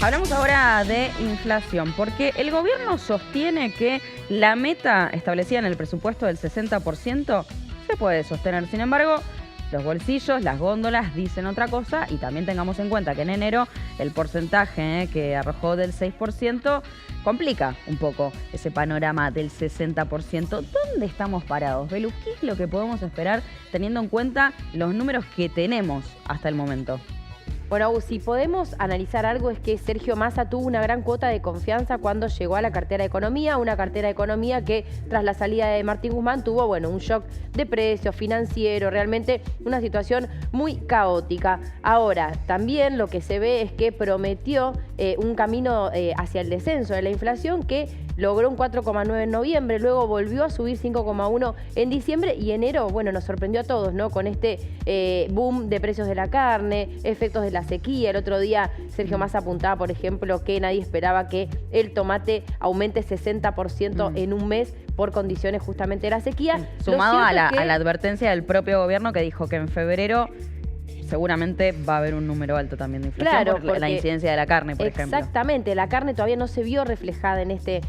Hablamos ahora de inflación, porque el gobierno sostiene que la meta establecida en el presupuesto del 60% se puede sostener. Sin embargo, los bolsillos, las góndolas dicen otra cosa, y también tengamos en cuenta que en enero el porcentaje que arrojó del 6% complica un poco ese panorama del 60%. ¿Dónde estamos parados, Belu? ¿Qué es lo que podemos esperar teniendo en cuenta los números que tenemos hasta el momento? Bueno, si podemos analizar algo es que Sergio Massa tuvo una gran cuota de confianza cuando llegó a la cartera de Economía, una cartera de Economía que tras la salida de Martín Guzmán tuvo, un shock de precios, financiero, realmente una situación muy caótica. Ahora, también lo que se ve es que prometió un camino hacia el descenso de la inflación que logró un 4,9 en noviembre, luego volvió a subir 5,1 en diciembre y enero, nos sorprendió a todos, ¿no? Con este boom de precios de la carne, efectos de la sequía. El otro día Sergio Massa apuntaba, por ejemplo, que nadie esperaba que el tomate aumente 60% en un mes por condiciones justamente de la sequía. Sumado a la advertencia del propio gobierno que dijo que en febrero seguramente va a haber un número alto también de inflación por la incidencia de la carne, por ejemplo. Exactamente, la carne todavía no se vio reflejada en este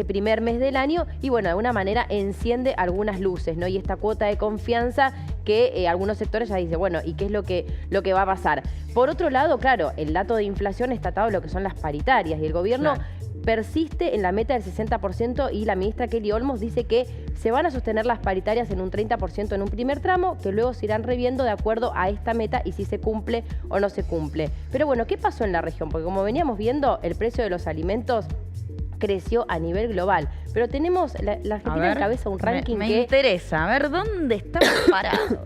primer mes del año y de alguna manera enciende algunas luces, ¿no? Y esta cuota de confianza que algunos sectores ya dicen, ¿y qué es lo que va a pasar? Por otro lado, claro, el dato de inflación está atado a lo que son las paritarias y el gobierno persiste en la meta del 60% y la ministra Kelly Olmos dice que se van a sostener las paritarias en un 30% en un primer tramo, que luego se irán reviendo de acuerdo a esta meta y si se cumple o no se cumple. Pero ¿qué pasó en la región? Porque como veníamos viendo, el precio de los alimentos creció a nivel global. Pero tenemos, la Argentina encabeza un ranking me interesa, a ver, ¿dónde estamos parados?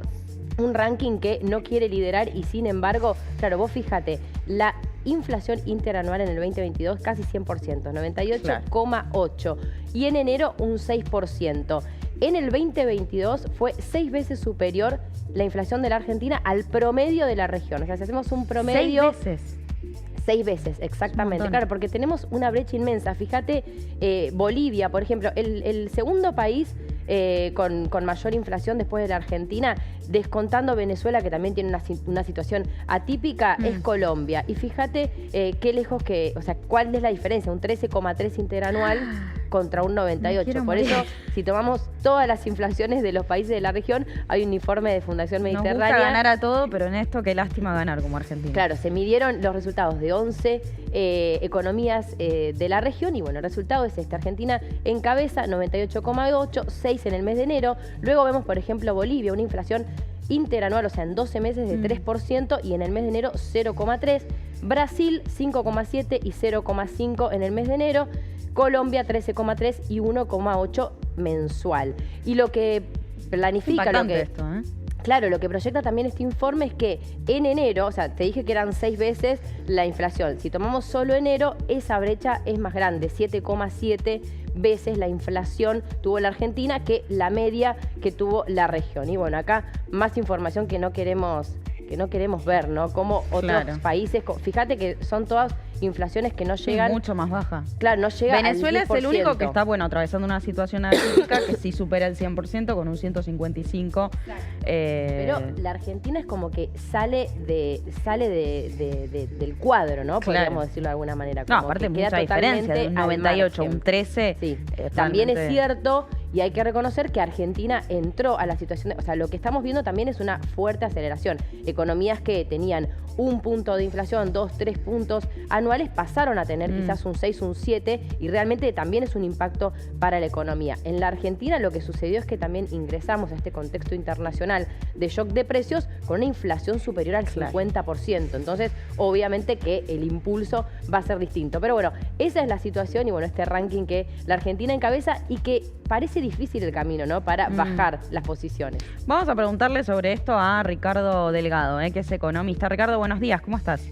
Un ranking que no quiere liderar y sin embargo, claro, vos fíjate, la inflación interanual en el 2022 casi 100%, 98,8%. Y en enero un 6%. En el 2022 fue 6 veces superior la inflación de la Argentina al promedio de la región. O sea, si hacemos un promedio... 6 veces. 6 veces, exactamente. Claro, porque tenemos una brecha inmensa. Fíjate, Bolivia, por ejemplo, el segundo país con mayor inflación después de la Argentina, descontando Venezuela, que también tiene una situación atípica, es Colombia. Y fíjate qué lejos cuál es la diferencia, un 13,3 interanual contra un 98. Por eso, si tomamos todas las inflaciones de los países de la región, hay un informe de Fundación Mediterránea. Nos gusta ganar a todo, pero en esto qué lástima ganar como Argentina. Claro, se midieron los resultados de 11 economías de la región y el resultado es este. Argentina encabeza 98,8, 6 en el mes de enero. Luego vemos, por ejemplo, Bolivia, una inflación interanual, o sea, en 12 meses de 3% y en el mes de enero 0,3. Brasil 5,7 y 0,5 en el mes de enero. Colombia 13,3 y 1,8 mensual. Y lo que planifica... Claro, lo que proyecta también este informe es que en enero, o sea, te dije que eran 6 veces la inflación. Si tomamos solo enero, esa brecha es más grande, 7,7 veces la inflación tuvo la Argentina que la media que tuvo la región. Y acá más información que no queremos ver, ¿no? Como otros países, fíjate que son todas inflaciones que no llegan... mucho más baja. Claro, no llega Venezuela al 10%. Es el único que está, atravesando una situación atípica que sí supera el 100% con un 155. Pero la Argentina es como que sale del cuadro, ¿no? Podríamos decirlo de alguna manera. Como aparte que mucha diferencia, de un 98 a un 13. Sí, también es cierto y hay que reconocer que Argentina entró a la situación... lo que estamos viendo también es una fuerte aceleración. Economías que tenían un punto de inflación, 2, 3 puntos anuales, pasaron a tener quizás un 6, un 7 y realmente también es un impacto para la economía. En la Argentina lo que sucedió es que también ingresamos a este contexto internacional de shock de precios con una inflación superior al 50%. Entonces, obviamente que el impulso va a ser distinto. Pero esa es la situación y este ranking que la Argentina encabeza y que parece difícil el camino, ¿no? Para bajar las posiciones. Vamos a preguntarle sobre esto a Ricardo Delgado, que es economista. Ricardo, buenos días, ¿cómo estás?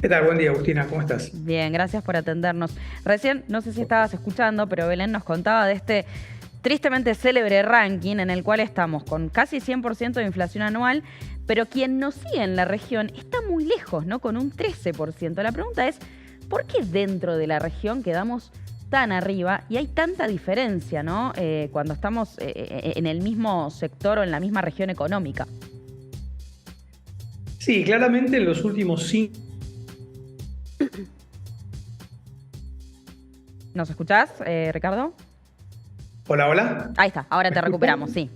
¿Qué tal? Buen día, Agustina, ¿cómo estás? Bien, gracias por atendernos. Recién, no sé si estabas escuchando, pero Belén nos contaba de este tristemente célebre ranking en el cual estamos con casi 100% de inflación anual, pero quien nos sigue en la región está muy lejos, ¿no? Con un 13%. La pregunta es, ¿por qué dentro de la región quedamos tan arriba y hay tanta diferencia, ¿no? Cuando estamos en el mismo sector o en la misma región económica. Sí, claramente en los últimos 5 ¿Nos escuchás, Ricardo? Hola, hola. Ahí está, ahora ¿Me te escuchan? recuperamos, sí,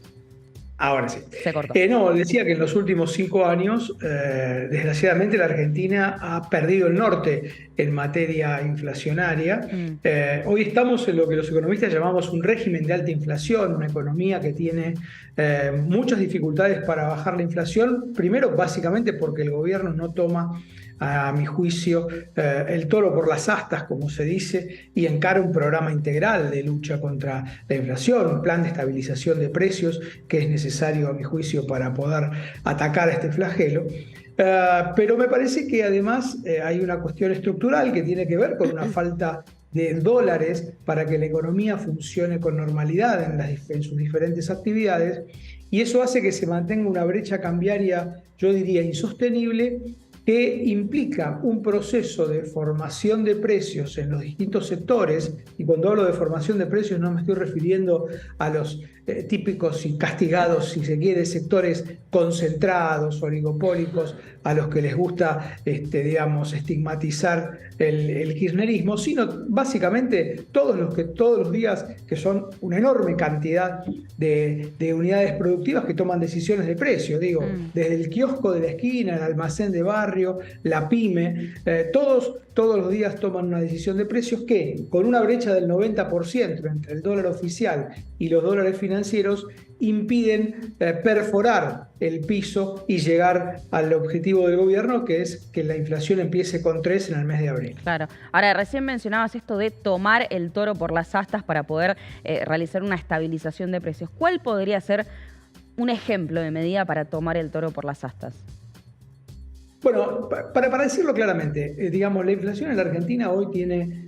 Ahora sí. se cortó. No, decía que en los últimos 5 años, desgraciadamente, la Argentina ha perdido el norte en materia inflacionaria. Mm, Hoy estamos en lo que los economistas llamamos un régimen de alta inflación, una economía que tiene muchas dificultades para bajar la inflación, primero básicamente porque el gobierno no toma, a mi juicio, el toro por las astas, como se dice, y encara un programa integral de lucha contra la inflación, un plan de estabilización de precios que es necesario, a mi juicio, para poder atacar a este flagelo. Pero me parece que además hay una cuestión estructural que tiene que ver con una falta de dólares para que la economía funcione con normalidad en sus diferentes actividades, y eso hace que se mantenga una brecha cambiaria, yo diría, insostenible, que implica un proceso de formación de precios en los distintos sectores, y cuando hablo de formación de precios no me estoy refiriendo a los típicos y castigados, si se quiere, sectores concentrados, oligopólicos, a los que les gusta, digamos, estigmatizar el kirchnerismo, sino básicamente todos los días, que son una enorme cantidad de unidades productivas que toman decisiones de precio, digo, desde el kiosco de la esquina, el almacén de barrio, la pyme, todos los días toman una decisión de precios que, con una brecha del 90% entre el dólar oficial y los dólares financieros, impiden perforar el piso y llegar al objetivo del gobierno, que es que la inflación empiece con 3 en el mes de abril. claro. Ahora, recién mencionabas esto de tomar el toro por las astas para poder realizar una estabilización de precios. ¿Cuál podría ser un ejemplo de medida para tomar el toro por las astas? Bueno, para decirlo claramente, digamos, la inflación en la Argentina hoy tiene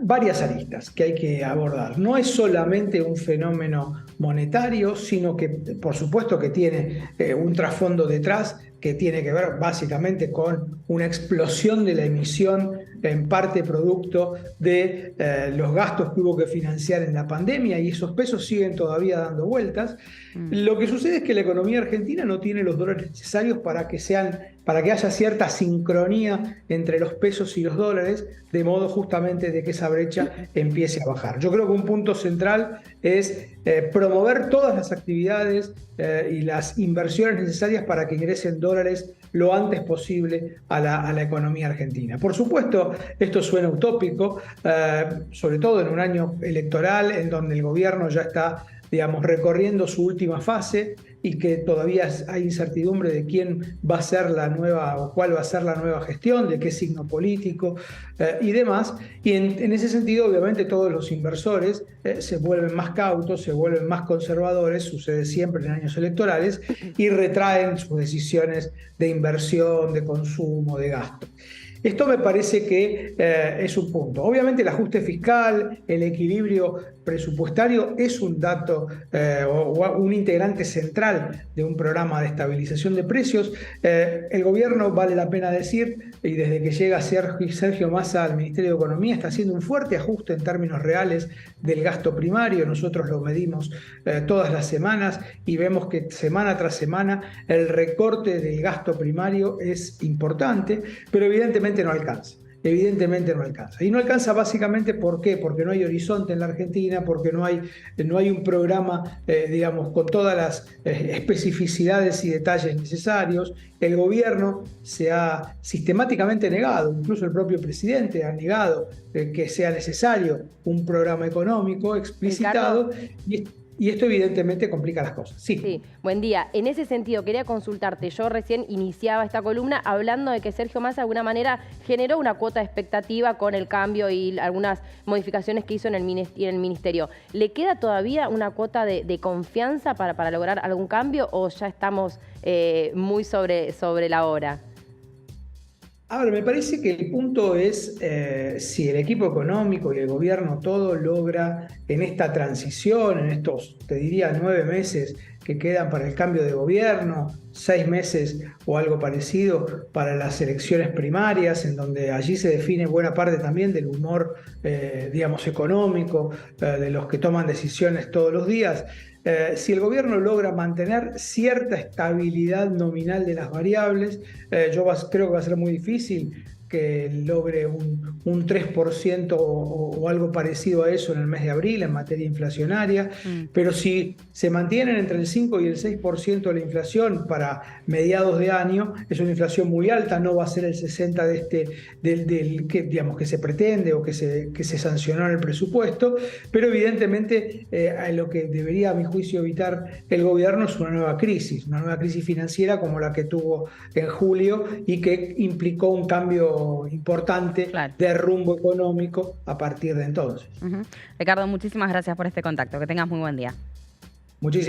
varias aristas que hay que abordar. No es solamente un fenómeno monetario, sino que, por supuesto, que tiene un trasfondo detrás que tiene que ver básicamente con una explosión de la emisión, en parte producto de los gastos que hubo que financiar en la pandemia, y esos pesos siguen todavía dando vueltas. Lo que sucede es que la economía argentina no tiene los dólares necesarios para que haya cierta sincronía entre los pesos y los dólares, de modo justamente de que esa brecha empiece a bajar. Yo creo que un punto central es promover todas las actividades y las inversiones necesarias para que ingresen dólares lo antes posible a la economía argentina. Por supuesto, esto suena utópico, sobre todo en un año electoral en donde el gobierno ya está, digamos, recorriendo su última fase y que todavía hay incertidumbre de quién va a ser la nueva o cuál va a ser la nueva gestión, de qué signo político y demás. Y en ese sentido, obviamente, todos los inversores se vuelven más cautos, se vuelven más conservadores, sucede siempre en años electorales, y retraen sus decisiones de inversión, de consumo, de gasto. Esto me parece que es un punto. Obviamente el ajuste fiscal, el equilibrio presupuestario es un dato o un integrante central de un programa de estabilización de precios. El gobierno, vale la pena decir, y desde que llega Sergio Massa al Ministerio de Economía, está haciendo un fuerte ajuste en términos reales del gasto primario. Nosotros lo medimos todas las semanas y vemos que semana tras semana el recorte del gasto primario es importante, pero evidentemente no alcanza. Evidentemente no alcanza. Y no alcanza básicamente, ¿por qué? Porque no hay horizonte en la Argentina, porque no hay un programa, digamos, con todas las especificidades y detalles necesarios. El gobierno se ha sistemáticamente negado, incluso el propio presidente ha negado que sea necesario un programa económico explicitado. Y esto evidentemente complica las cosas. Sí. Buen día. En ese sentido, quería consultarte. Yo recién iniciaba esta columna hablando de que Sergio Massa de alguna manera generó una cuota de expectativa con el cambio y algunas modificaciones que hizo en el ministerio. ¿Le queda todavía una cuota de confianza para lograr algún cambio o ya estamos muy sobre la hora? Ahora, me parece que el punto es si el equipo económico y el gobierno todo logra en esta transición, en estos, te diría, 9 meses que quedan para el cambio de gobierno, 6 meses o algo parecido para las elecciones primarias, en donde allí se define buena parte también del humor, digamos, económico, de los que toman decisiones todos los días. Si el gobierno logra mantener cierta estabilidad nominal de las variables, creo que va a ser muy difícil que logre un 3% o algo parecido a eso en el mes de abril en materia inflacionaria, pero si se mantienen entre el 5 y el 6% de la inflación para mediados de año, es una inflación muy alta, no va a ser el 60 que, digamos, que se pretende o que se sancionó en el presupuesto, pero evidentemente lo que debería, a mi juicio, evitar el gobierno es una nueva crisis financiera como la que tuvo en julio y que implicó un cambio importante de rumbo económico a partir de entonces. Ricardo, muchísimas gracias por este contacto. Que tengas muy buen día. Muchísimas